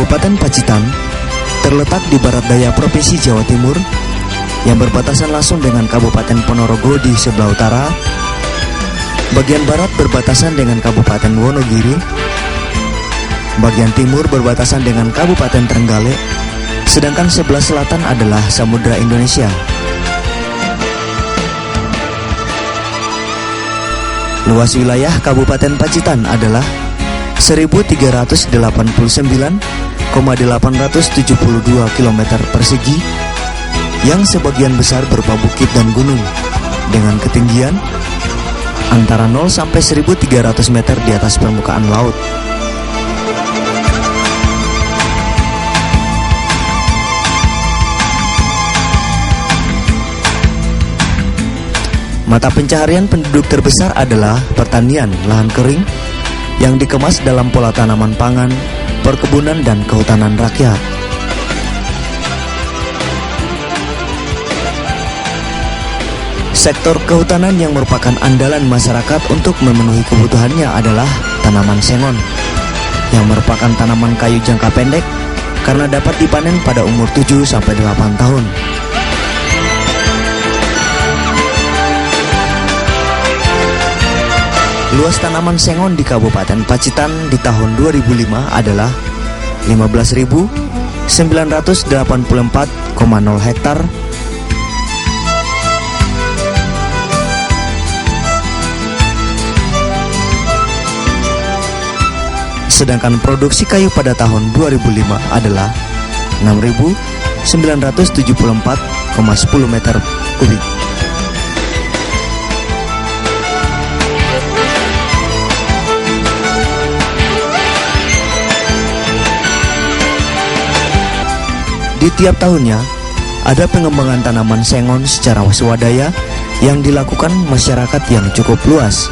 Kabupaten Pacitan terletak di barat daya Provinsi Jawa Timur yang berbatasan langsung dengan Kabupaten Ponorogo di sebelah utara. Bagian barat berbatasan dengan Kabupaten Wonogiri. Bagian timur berbatasan dengan Kabupaten Trenggalek, sedangkan sebelah selatan adalah Samudra Indonesia. Luas wilayah Kabupaten Pacitan adalah 1.389,872 km persegi, yang sebagian besar berupa bukit dan gunung dengan ketinggian antara 0 sampai 1.300 meter di atas permukaan laut. Mata pencaharian penduduk terbesar adalah pertanian lahan kering yang dikemas dalam pola tanaman pangan, perkebunan, dan kehutanan rakyat. Sektor kehutanan yang merupakan andalan masyarakat untuk memenuhi kebutuhannya adalah tanaman sengon, yang merupakan tanaman kayu jangka pendek karena dapat dipanen pada umur 7-8 tahun. Luas tanaman sengon di Kabupaten Pacitan di tahun 2005 adalah 15.984,0 hektar. Sedangkan produksi kayu pada tahun 2005 adalah 6.974,10 meter kubik. Di tiap tahunnya, ada pengembangan tanaman sengon secara swadaya yang dilakukan masyarakat yang cukup luas.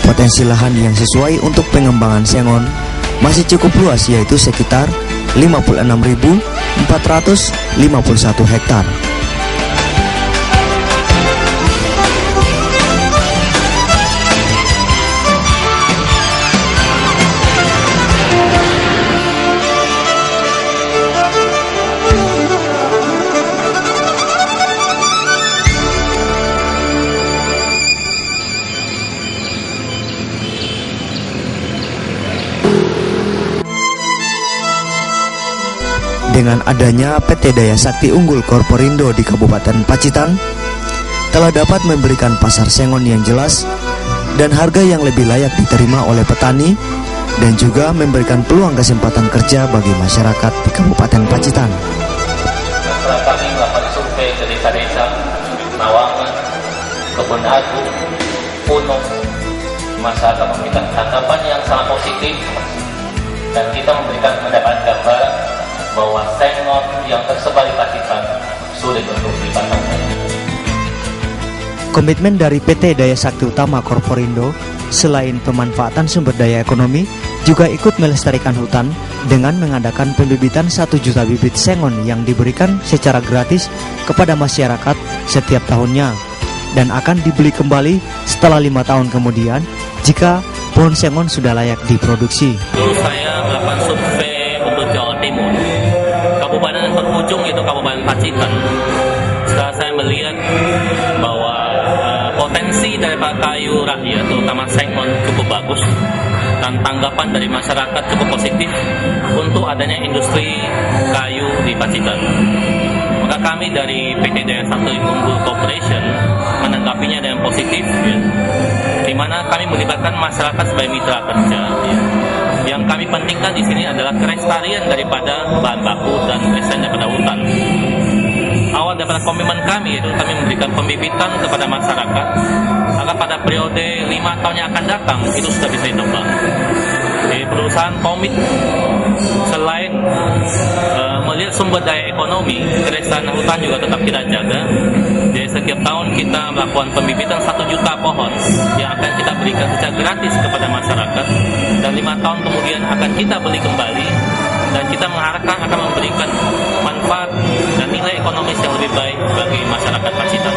Potensi lahan yang sesuai untuk pengembangan sengon masih cukup luas, yaitu sekitar 56.451 hektar. Dengan adanya PT Daya Sakti Unggul Korporindo di Kabupaten Pacitan, telah dapat memberikan pasar sengon yang jelas dan harga yang lebih layak diterima oleh petani, dan juga memberikan peluang kesempatan kerja bagi masyarakat di Kabupaten Pacitan. Setelah kami melakukan survei ke desa-desa, Nawangan, Kebun Agung, Punung, masyarakat memberikan tanggapan yang sangat positif, dan kita mendapat gambaran bahwa sengon yang tersebar di Pacitan sulit untuk dipanen. Komitmen dari PT Daya Sakti Utama Korporindo selain pemanfaatan sumber daya ekonomi, juga ikut melestarikan hutan dengan mengadakan pembibitan 1 juta bibit sengon yang diberikan secara gratis kepada masyarakat setiap tahunnya, dan akan dibeli kembali setelah 5 tahun kemudian jika pohon sengon sudah layak diproduksi. Saya melakukan survei untuk Jawa Timur. Kabupaten yang terujung itu Kabupaten Pacitan. Setelah saya melihat bahwa potensi dari kayu rakyat, terutama sengon, cukup bagus, dan tanggapan dari masyarakat cukup positif untuk adanya industri kayu di Pacitan. Maka kami dari PT Daya Sakti Unggul Corporation menanggapinya dengan positif, di mana kami melibatkan masyarakat sebagai mitra kerja. Yang kami pentingkan di sini adalah kelestarian daripada bahan baku dan kelestarian daripada hutan. Awal daripada komitmen kami itu kami memberikan pembibitan kepada masyarakat agar pada periode 5 tahun yang akan datang itu sudah bisa ditebang. Jadi perusahaan komit selain melihat sumber daya ekonomi, kelestarian hutan juga tetap kita jaga. Jadi setiap tahun kita melakukan pembibitan 1 juta pohon yang akan kita berikan secara gratis kepada masyarakat, dan 5 tahun kemudian akan kita beli kembali, dan kita mengharapkan akan memberikan manfaat dan nilai ekonomis yang lebih baik bagi masyarakat Pacitan.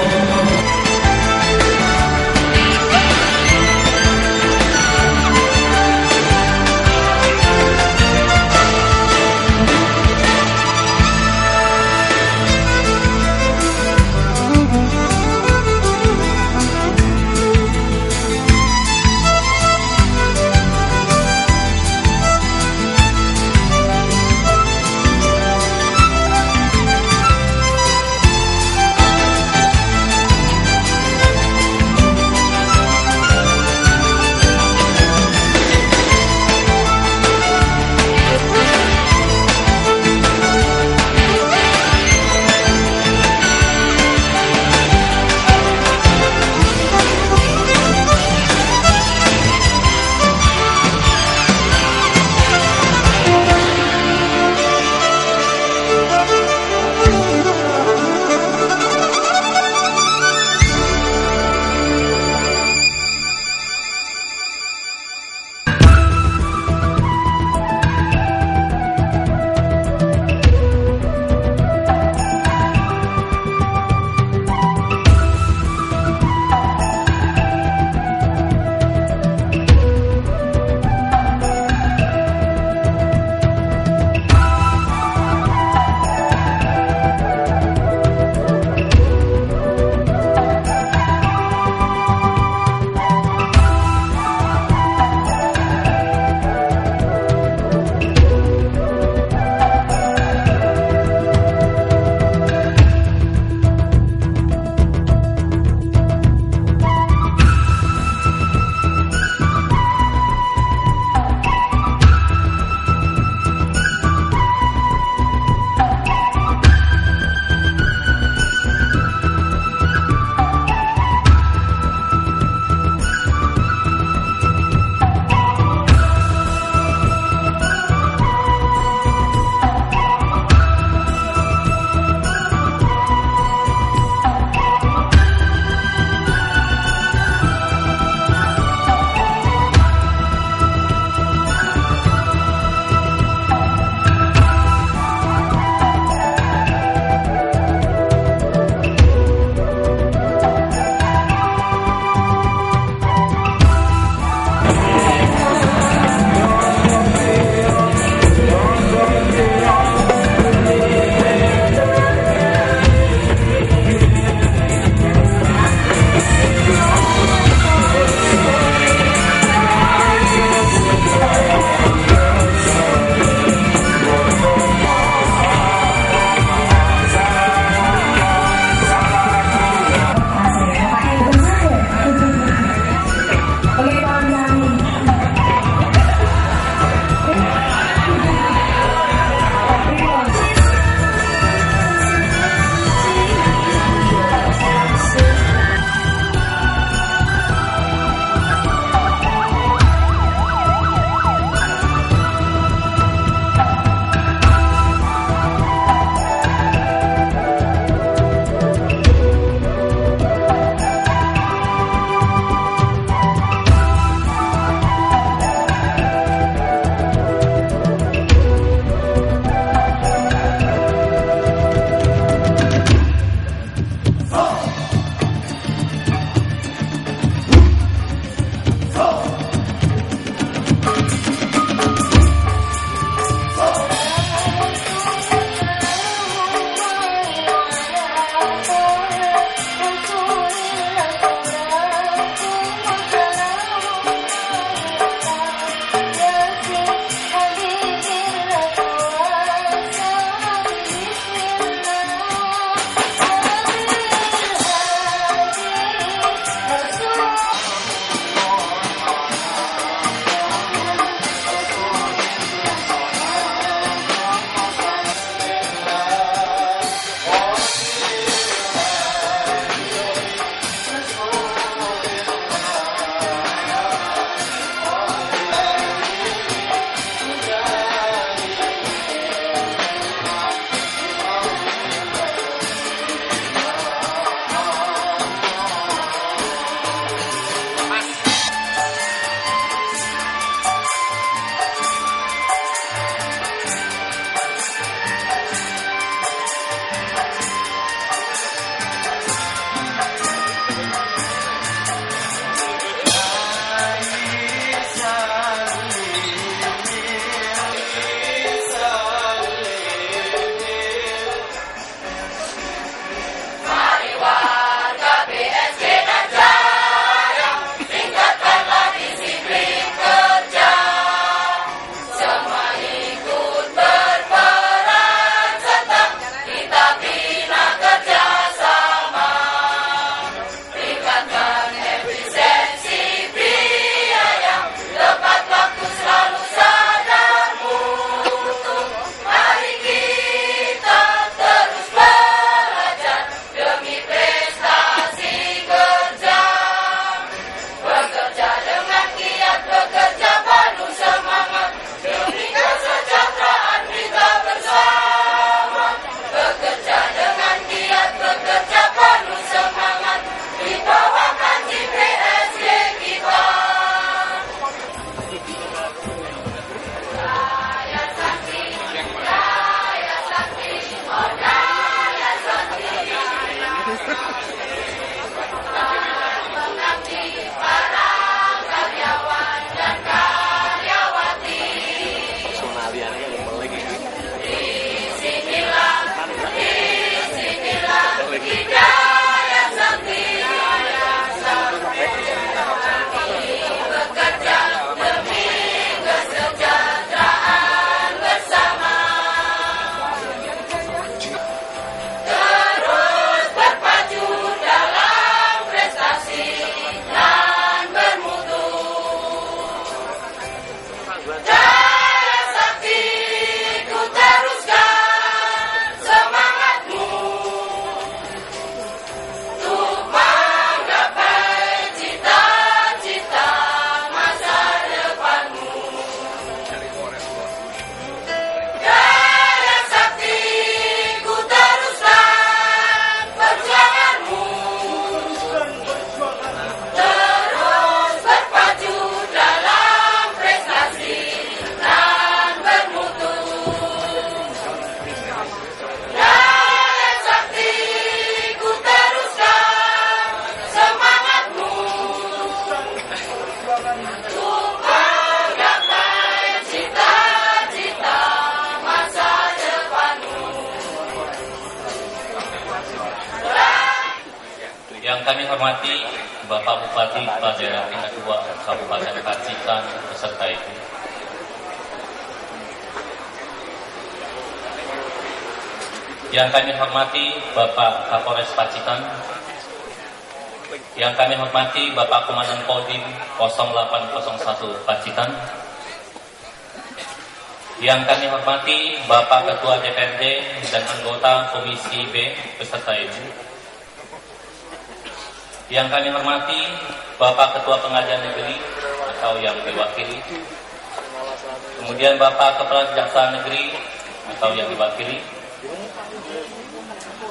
kami hormati Bapak Bupati Kepala Daerah Tingkat 2 Kabupaten Pacitan beserta Ibu. Yang kami hormati Bapak Kapolres Pacitan. Yang kami hormati Bapak Komandan Kodim 0801 Pacitan. Yang kami hormati Bapak Ketua DPRD dan anggota Komisi B beserta Ibu. Yang kami hormati Bapak Ketua Pengadilan Negeri atau yang diwakili. Kemudian Bapak Kepala Kejaksaan Negeri atau yang diwakili.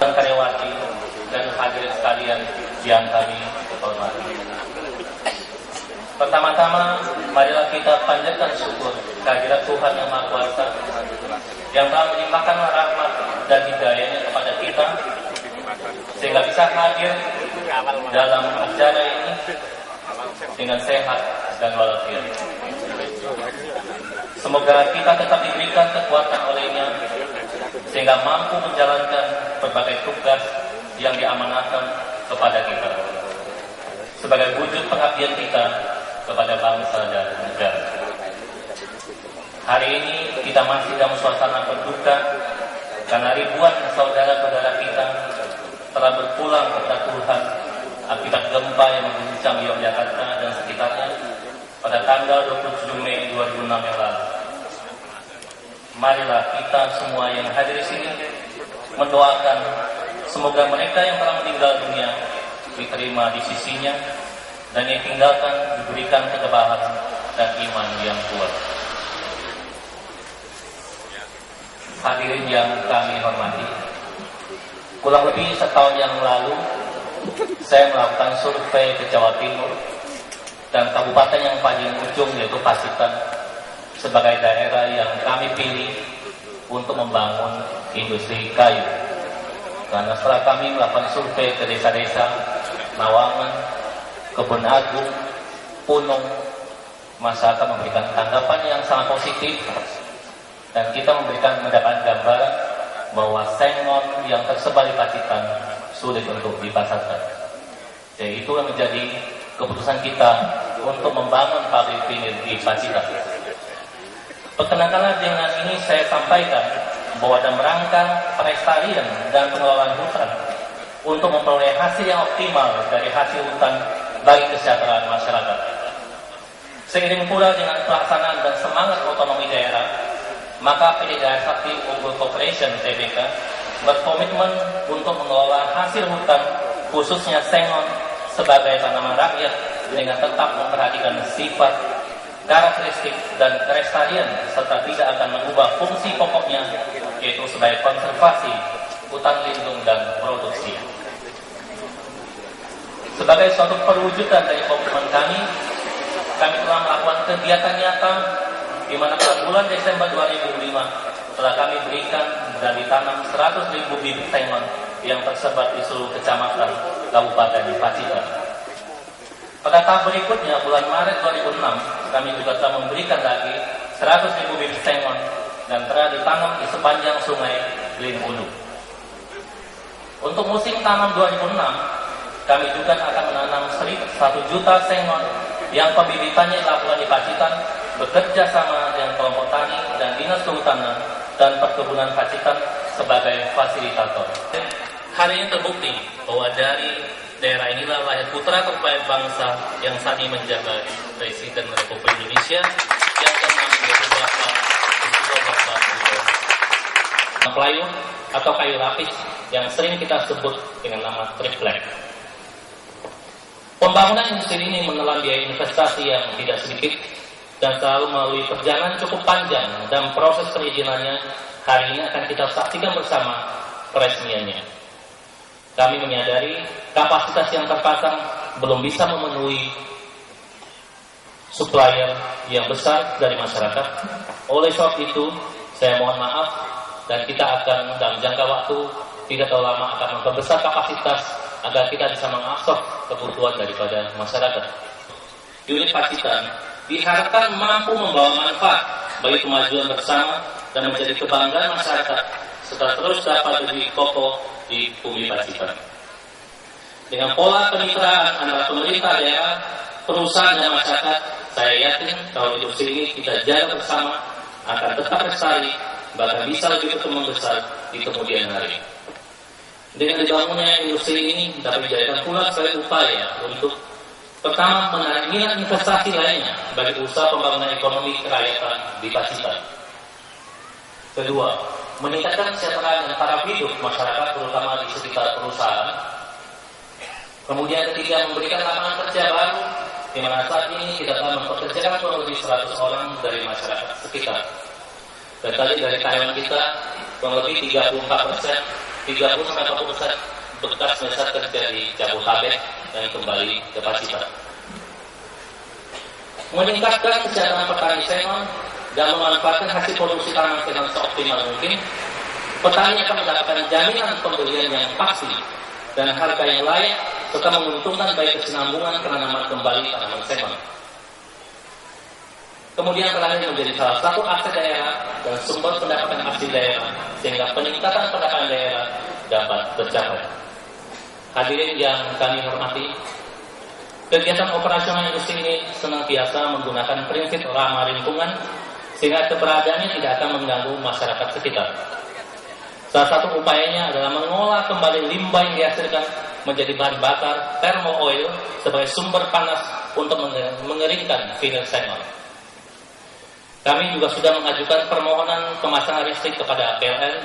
Dan karyawati dan hadirin sekalian yang kami hormati. Pertama-tama, marilah kita panjatkan syukur kehadirat Tuhan Yang Maha Kuasa yang telah melimpahkan rahmat dan hidayah-Nya kepada kita sehingga bisa hadir dalam acara ini dengan sehat dan walafiat. Semoga kita tetap diberikan kekuatan oleh-Nya sehingga mampu menjalankan berbagai tugas yang diamanahkan kepada kita sebagai wujud pengabdian kita kepada bangsa dan negara. Hari ini kita masih dalam suasana berduka karena ribuan saudara-saudara kita telah berpulang kepada Tuhan akibat gempa yang mengguncang Yogyakarta dan sekitarnya pada tanggal 27 Mei 2006 yang lalu. Marilah kita semua yang hadir di sini mendoakan semoga mereka yang telah meninggal dunia diterima di sisinya dan yang tinggalkan diberikan ketebahan dan iman yang kuat. Hadirin yang kami hormati, kurang lebih setahun yang lalu saya melakukan survei ke Jawa Timur dan kabupaten yang paling ujung yaitu Pacitan sebagai daerah yang kami pilih untuk membangun industri kayu. Karena setelah kami melakukan survei ke desa-desa Nawangan, Kebun Agung, Punung, masyarakat memberikan tanggapan yang sangat positif dan kita mendapat gambaran bahwa sengon yang tersebar di Pacitan sulit untuk dipasarkan. Jadi itu yang menjadi keputusan kita untuk membangun pabrik vinil di Pacitan. Perkenalkan dengan ini saya sampaikan bahwa dalam rangka pelestarian dan pengelolaan hutan untuk memperoleh hasil yang optimal dari hasil hutan bagi kesejahteraan masyarakat. Seiring pula dengan pelaksanaan dan semangat otonomi daerah, maka PT Daya Sakti Unggul Corporation (TBK) berkomitmen untuk mengelola hasil hutan khususnya sengon sebagai tanaman rakyat dengan tetap memperhatikan sifat, karakteristik dan kelestarian serta tidak akan mengubah fungsi pokoknya yaitu sebagai konservasi, hutan lindung dan produksi. Sebagai suatu perwujudan dari komitmen kami telah melakukan kegiatan nyata di mana pada bulan Desember 2005 telah kami berikan dan ditanam 100.000 bibit sengon yang tersebar di seluruh kecamatan Kabupaten Pacitan. Pada tahap berikutnya, bulan Maret 2006, kami juga telah memberikan lagi 100.000 bibit sengon dan telah ditanam di sepanjang sungai Limbulu. Untuk musim tanam 2006, kami juga akan menanam 1 juta sengon yang pembibitannya dilakukan di Pacitan bekerja sama dengan kelompok tani dan Dinas Kehutanan dan Perkebunan Pacitan sebagai fasilitator. Hal ini terbukti bahwa dari daerah inilah lahir putra terbaik bangsa yang saat ini menjabat Presiden Republik Indonesia yang ke-6 yaitu Bapak Pelayu atau kayu lapis yang sering kita sebut dengan nama triplek. Pembangunan industri ini menelan biaya investasi yang tidak sedikit dan selalu melalui perjalanan cukup panjang dan proses perizinannya hari ini akan kita saksikan bersama peresmiannya. Kami menyadari kapasitas yang terpasang belum bisa memenuhi supplier yang besar dari masyarakat. Oleh sebab itu, saya mohon maaf dan kita akan dalam jangka waktu tidak terlalu lama akan memperbesar kapasitas agar kita bisa mengabsorb kebutuhan daripada masyarakat. Unit Pacitan diharapkan mampu membawa manfaat bagi kemajuan bersama dan menjadi kebanggaan masyarakat serta terus dapat berdiri kokoh di bumi Pacitan. Dengan pola kemitraan antara pemerintah daerah, perusahaan dan masyarakat, saya yakin kalau industri ini kita jaga bersama akan tetap lestari, bahkan bisa lebih berkembang besar di kemudian hari. Dengan dibangunnya industri ini dapat dijadikan pula sebagai upaya untuk pertama menarik minat investasi lainnya bagi usaha pembangunan ekonomi kerakyatan di Pacitan. Kedua, meningkatkan kesejahteraan dan taraf hidup masyarakat terutama di sekitar perusahaan. Kemudian ketiga, memberikan lapangan kerja baru, di mana saat ini kita telah mempekerjakan kurang lebih 100 orang dari masyarakat sekitar. Dan tadi dari karyawan kita, kurang lebih 34%, 30-40% bekas masa kerja di Jabodetabek dan kembali ke Pacitan. Meningkatkan kesejahteraan petani sengon dan memanfaatkan hasil produksi tanaman sengon seoptimal mungkin, petani akan mendapatkan jaminan pembelian yang pasti dan harga yang layak, serta menguntungkan baik kesinambungan penanaman kembali tanaman sengon. Kemudian terakhir menjadi salah satu aset daerah dan sumber pendapatan asli daerah, sehingga peningkatan pendapatan daerah dapat tercapai. Hadirin yang kami hormati, kegiatan operasional industri ini senantiasa menggunakan prinsip ramah lingkungan, sehingga keberadaannya tidak akan mengganggu masyarakat sekitar. Salah satu upayanya adalah mengolah kembali limbah yang dihasilkan menjadi bahan bakar thermo oil sebagai sumber panas untuk mengeringkan vinil sengon. Kami juga sudah mengajukan permohonan pemasangan listrik kepada PLN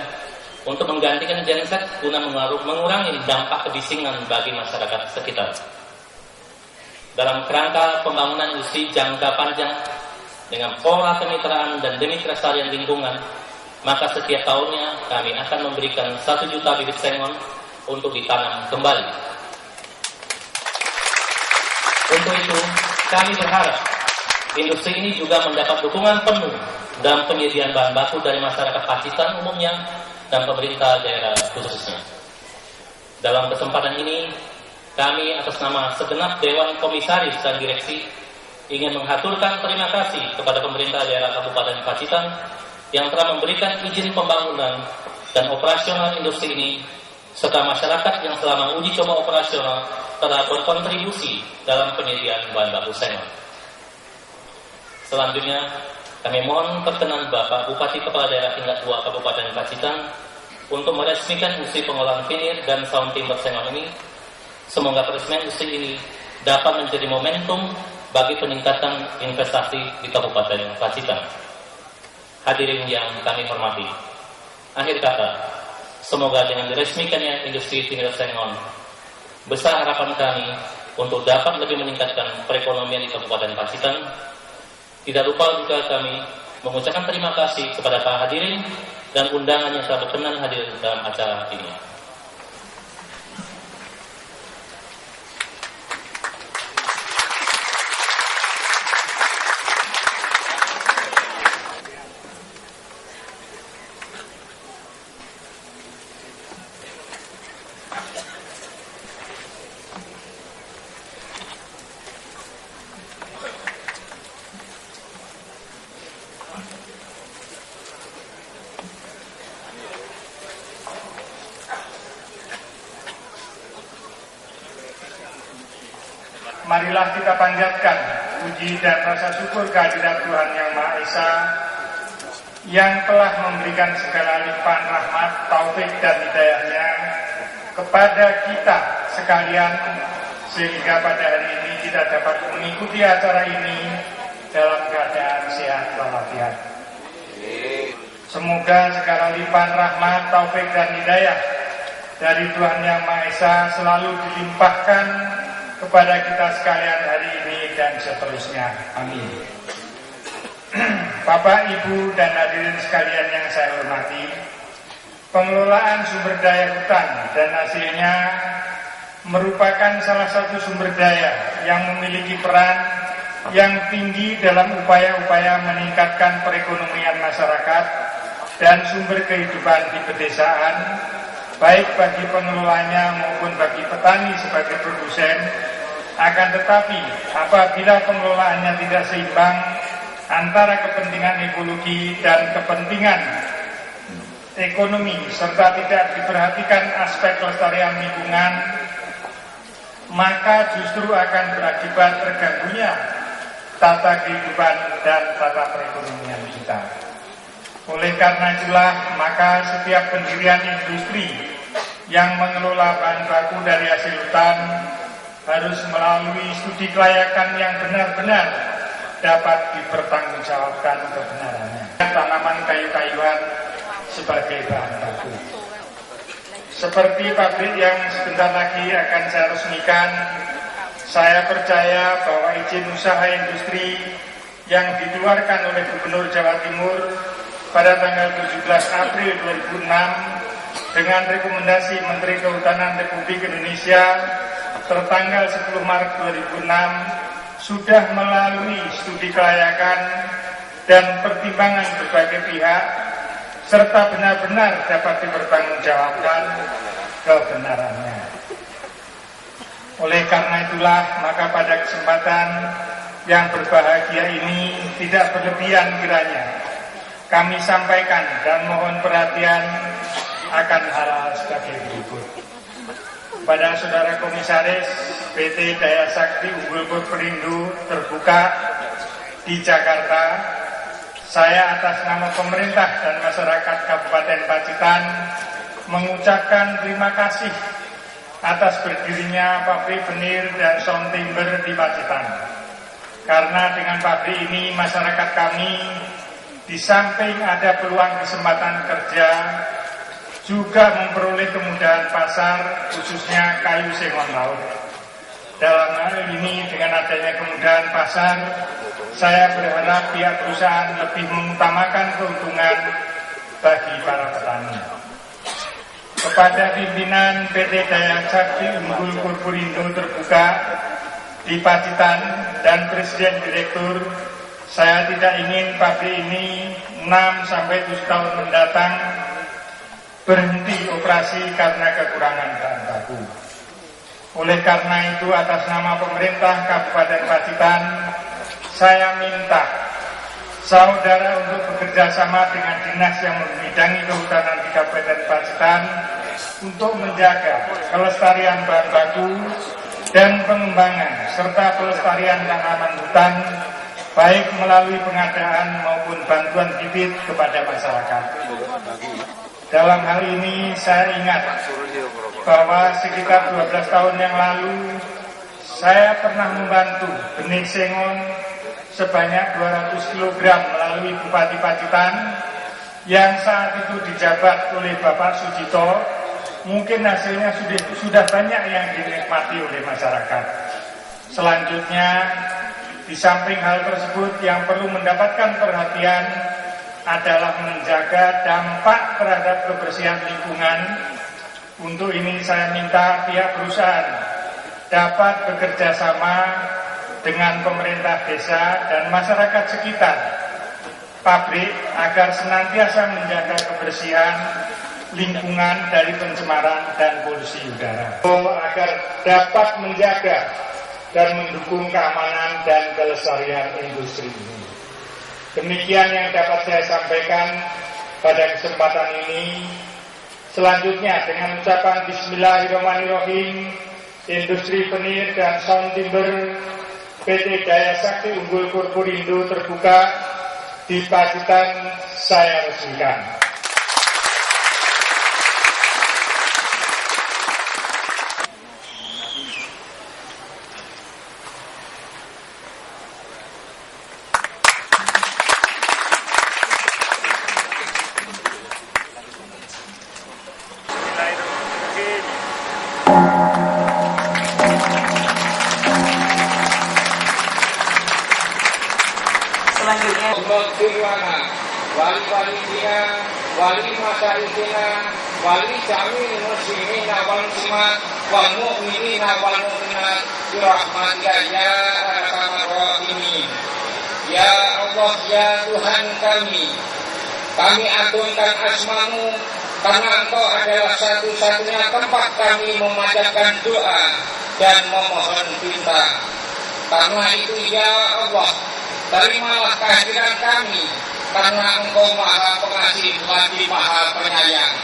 untuk menggantikan genset guna mengurangi dampak kebisingan bagi masyarakat sekitar. Dalam kerangka pembangunan industri jangka panjang dengan pola kemitraan dan demi kelestarian lingkungan, maka setiap tahunnya kami akan memberikan 1 juta bibit sengon untuk ditanam kembali. Untuk itu, kami berharap industri ini juga mendapat dukungan penuh dalam penyediaan bahan baku dari masyarakat Pacitan umumnya dan pemerintah daerah khususnya. Dalam kesempatan ini, kami atas nama segenap Dewan Komisaris dan Direksi ingin menghaturkan terima kasih kepada pemerintah daerah Kabupaten Pacitan yang telah memberikan izin pembangunan dan operasional industri ini, serta masyarakat yang selama uji coba operasional telah berkontribusi dalam penyediaan bahan baku sengon. Selanjutnya, kami mohon perkenan Bapak Bupati Kepala Daerah tingkat 2 Kabupaten Pacitan untuk meresmikan industri pengolahan vinil dan saung timber sengon ini. Semoga peresmian industri ini dapat menjadi momentum bagi peningkatan investasi di Kabupaten Pacitan. Hadirin yang kami hormati, akhir kata, semoga dengan diresmikannya industri vinil sengon, besar harapan kami untuk dapat lebih meningkatkan perekonomian di Kabupaten Pacitan. Tidak lupa juga kami mengucapkan terima kasih kepada para hadirin dan undangan yang telah berkenan hadir dalam acara ini. Marilah kita panjatkan puji dan rasa syukur kehadirat Tuhan Yang Maha Esa yang telah memberikan segala limpahan rahmat, taufik dan hidayahnya kepada kita sekalian, sehingga pada hari ini kita dapat mengikuti acara ini dalam keadaan sehat walafiat. Semoga segala limpahan rahmat, taufik dan hidayah dari Tuhan Yang Maha Esa selalu dilimpahkan kepada kita sekalian hari ini dan seterusnya. Amin. Bapak, Ibu, dan hadirin sekalian yang saya hormati, pengelolaan sumber daya hutan dan hasilnya merupakan salah satu sumber daya yang memiliki peran yang tinggi dalam upaya-upaya meningkatkan perekonomian masyarakat dan sumber kehidupan di pedesaan, baik bagi pengelolanya maupun bagi petani sebagai produsen. Akan tetapi, apabila pengelolaannya tidak seimbang antara kepentingan ekologi dan kepentingan ekonomi, serta tidak diperhatikan aspek kelestarian lingkungan, maka justru akan berakibat terganggunya tata kehidupan dan tata perekonomian kita. Oleh karena itulah, maka setiap pendirian industri yang mengelola bahan baku dari hasil hutan harus melalui studi kelayakan yang benar-benar dapat dipertanggungjawabkan kebenarannya. Tanaman kayu-kayuan sebagai bahan baku. Seperti pabrik yang sebentar lagi akan saya resmikan, saya percaya bahwa izin usaha industri yang dikeluarkan oleh Gubernur Jawa Timur pada tanggal 17 April 2006 dengan rekomendasi Menteri Kehutanan Republik Indonesia tertanggal 10 Maret 2006 sudah melalui studi kelayakan dan pertimbangan berbagai pihak serta benar-benar dapat dipertanggungjawabkan kebenarannya. Oleh karena itulah, maka pada kesempatan yang berbahagia ini tidak berlebihan kiranya kami sampaikan dan mohon perhatian akan hal-hal sebagai berikut. Pada Saudara Komisaris PT Daya Sakti Unggul Purperindo Terbuka di Jakarta, saya atas nama pemerintah dan masyarakat Kabupaten Pacitan mengucapkan terima kasih atas berdirinya pabrik benir dan sound timber di Pacitan. Karena dengan pabrik ini masyarakat kami di samping ada peluang kesempatan kerja juga memperoleh kemudahan pasar khususnya kayu sengon laut. Dalam hal ini dengan adanya kemudahan pasar, saya berharap pihak perusahaan lebih mengutamakan keuntungan bagi para petani. Kepada pimpinan PT Daya Sakti Unggul Purperindo Terbuka di Pacitan dan Presiden Direktur, saya tidak ingin pabrik ini 6-7 tahun mendatang berhenti operasi karena kekurangan bahan baku. Oleh karena itu, atas nama pemerintah Kabupaten Pacitan, saya minta saudara untuk bekerja sama dengan dinas yang membidangi kehutanan di Kabupaten Pacitan untuk menjaga kelestarian bahan baku dan pengembangan serta pelestarian tanaman hutan, baik melalui pengadaan maupun bantuan bibit kepada masyarakat. Dalam hal ini saya ingat bahwa sekitar 12 tahun yang lalu saya pernah membantu benih sengon sebanyak 200 kg melalui Bupati Pacitan yang saat itu dijabat oleh Bapak Sujito. Mungkin hasilnya sudah banyak yang dinikmati oleh masyarakat. Selanjutnya, di samping hal tersebut yang perlu mendapatkan perhatian adalah menjaga dampak terhadap kebersihan lingkungan. Untuk ini saya minta pihak perusahaan dapat bekerja sama dengan pemerintah desa dan masyarakat sekitar pabrik agar senantiasa menjaga kebersihan lingkungan dari pencemaran dan polusi udara, agar dapat menjaga dan mendukung keamanan dan kelestarian industri ini. Demikian yang dapat saya sampaikan pada kesempatan ini. Selanjutnya dengan ucapan Bismillahirrahmanirrahim, industri benir dan sound timber PT Daya Sakti Unggul Purperindo Terbuka di Pacitan saya resmikan. Selanjutnya wali-wali Cina, wali masyarakat, wali jami muslimin wal muslimat wal mu'minin wal mu'minat birahmatika ya arhamar rahimin. Ya Allah, ya Tuhan kami agungkan asma-Mu karena Engkau adalah satu-satunya tempat kami memanjatkan doa dan memohon minta. Karena itu ya Allah, terimalah kehadiran kami karena Engkau Maha Pengasih lagi Maha Penyayang.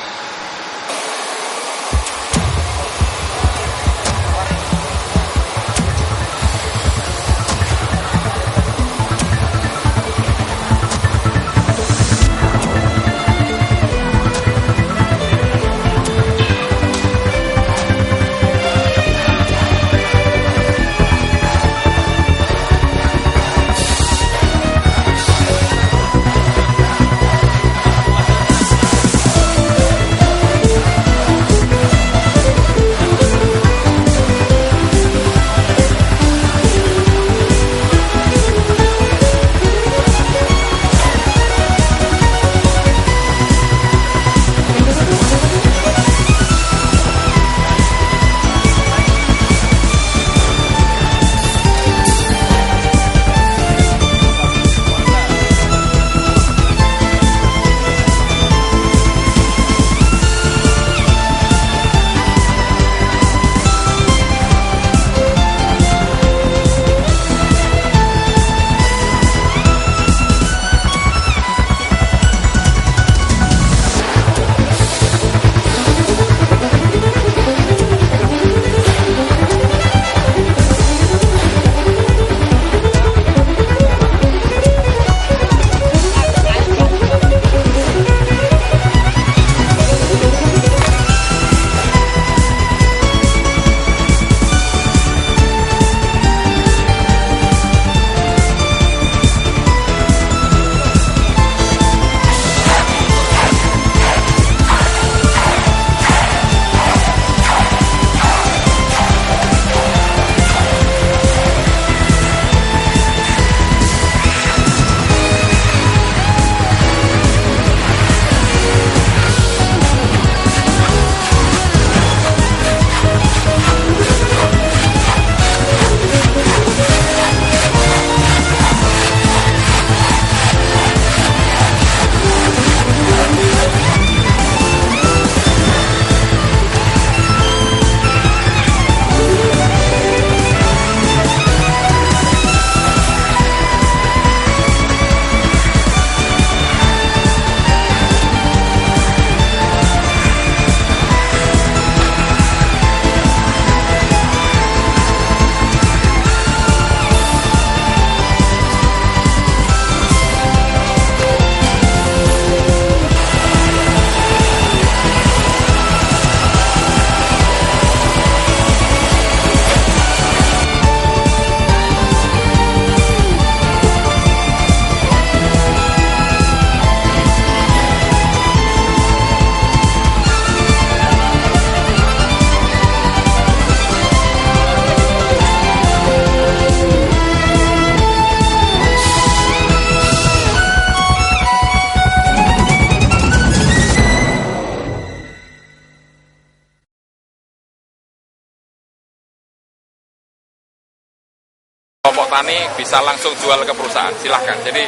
petani bisa langsung jual ke perusahaan, silahkan. Jadi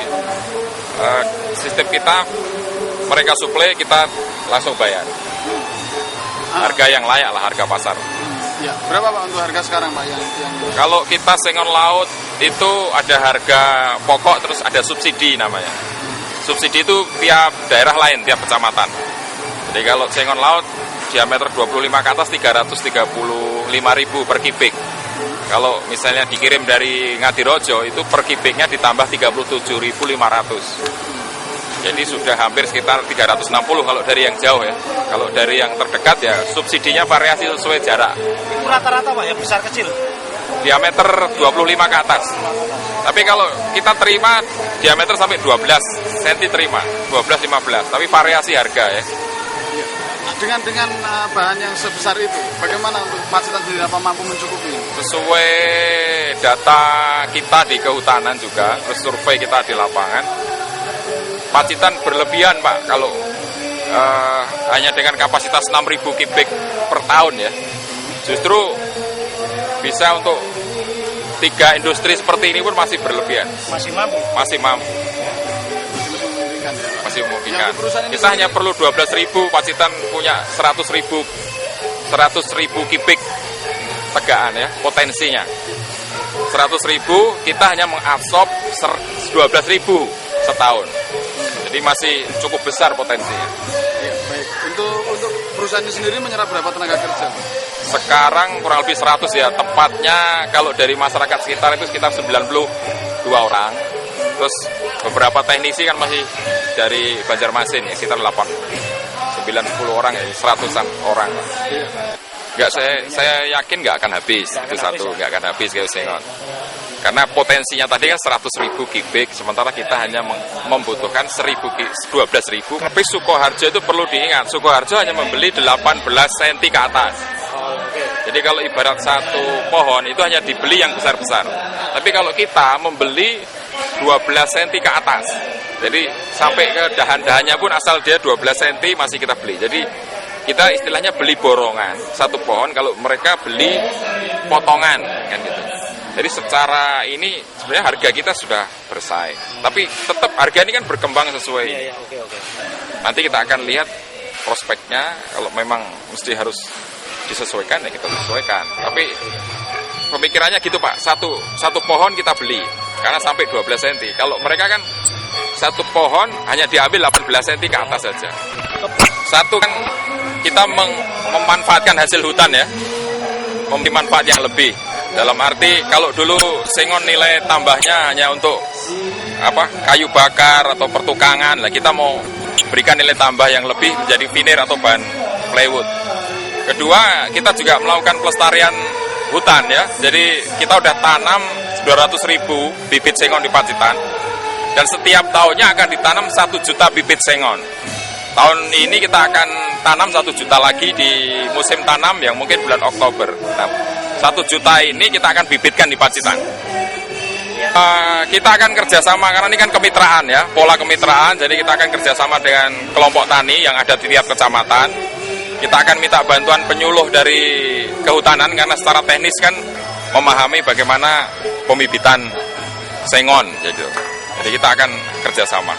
sistem kita, mereka suplai, kita langsung bayar. Harga yang layak lah, harga pasar. Ya, berapa Pak untuk harga sekarang Pak yang... Kalau kita sengon laut itu ada harga pokok, terus ada subsidi namanya. Subsidi itu tiap daerah lain, tiap kecamatan. Jadi kalau sengon laut diameter 25 ke atas 335.000 per kubik. Kalau misalnya dikirim dari Ngadirojo itu per kubiknya ditambah 37.500. Jadi sudah hampir sekitar 360 kalau dari yang jauh ya. Kalau dari yang terdekat ya subsidinya variasi sesuai jarak. Rata-rata Pak ya, besar kecil? Diameter 25 ke atas. Tapi kalau kita terima diameter sampai 12 cm terima, 12-15. Tapi variasi harga ya. Dengan bahan yang sebesar itu, bagaimana untuk Pacitan sendiri, apa mampu mencukupi? Sesuai data kita di kehutanan juga, terus survei kita di lapangan, Pacitan berlebihan Pak kalau hanya dengan kapasitas 6.000 kubik per tahun ya. Justru bisa untuk 3 industri seperti ini pun masih berlebihan. Masih mampu? Masih mampu. Masih memungkinkan. Kita hanya perlu 12.000, Pacitan punya 100.000 kubik tegaan ya, potensinya. 100.000, kita hanya mengabsorb 12.000 setahun. Jadi masih cukup besar potensinya. Ya, baik. Untuk perusahaan ini sendiri menyerap berapa tenaga kerja? Sekarang kurang lebih 100 ya. Tepatnya kalau dari masyarakat sekitar itu sekitar 92 orang. Terus beberapa teknisi kan masih dari Banjarmasin ya, sekitar 9-10 orang ya, 100-an orang. Enggak, saya yakin nggak akan habis. Itu satu, nggak akan habis kayak sengon. Karena potensinya tadi kan 100.000 kubik, sementara kita hanya membutuhkan 12.000. Tapi Sukoharjo itu perlu diingat, Sukoharjo hanya membeli 18 cm ke atas. Jadi kalau ibarat satu pohon itu hanya dibeli yang besar-besar. Tapi kalau kita membeli 12 cm ke atas, jadi sampai ke dahan-dahannya pun asal dia 12 cm masih kita beli. Jadi kita istilahnya beli borongan satu pohon, kalau mereka beli potongan kan gitu. Jadi secara ini sebenarnya harga kita sudah bersaing. Tapi tetap harga ini kan berkembang sesuai. Nanti kita akan lihat prospeknya, kalau memang mesti harus disesuaikan ya kita sesuaikan. Tapi pemikirannya gitu Pak, satu pohon kita beli karena sampai 12 cm. Kalau mereka kan satu pohon hanya diambil 18 cm ke atas saja. Satu kan kita memanfaatkan hasil hutan ya, memberi manfaat yang lebih. Dalam arti kalau dulu sengon nilai tambahnya hanya untuk kayu bakar atau pertukangan, lah kita mau berikan nilai tambah yang lebih menjadi veneer atau bahan plywood. Kedua, kita juga melakukan pelestarian hutan ya. Jadi kita udah tanam 200.000 bibit sengon di Pacitan, dan setiap tahunnya akan ditanam 1 juta bibit sengon. Tahun ini kita akan tanam 1 juta lagi di musim tanam yang mungkin bulan Oktober. Nah, 1 juta ini kita akan bibitkan di Pacitan. Kita akan kerjasama, karena ini kan kemitraan ya, pola kemitraan. Jadi kita akan kerjasama dengan kelompok tani yang ada di tiap kecamatan. Kita akan minta bantuan penyuluh dari kehutanan, karena secara teknis kan memahami bagaimana pembibitan sengon gitu. Jadi kita akan kerjasama.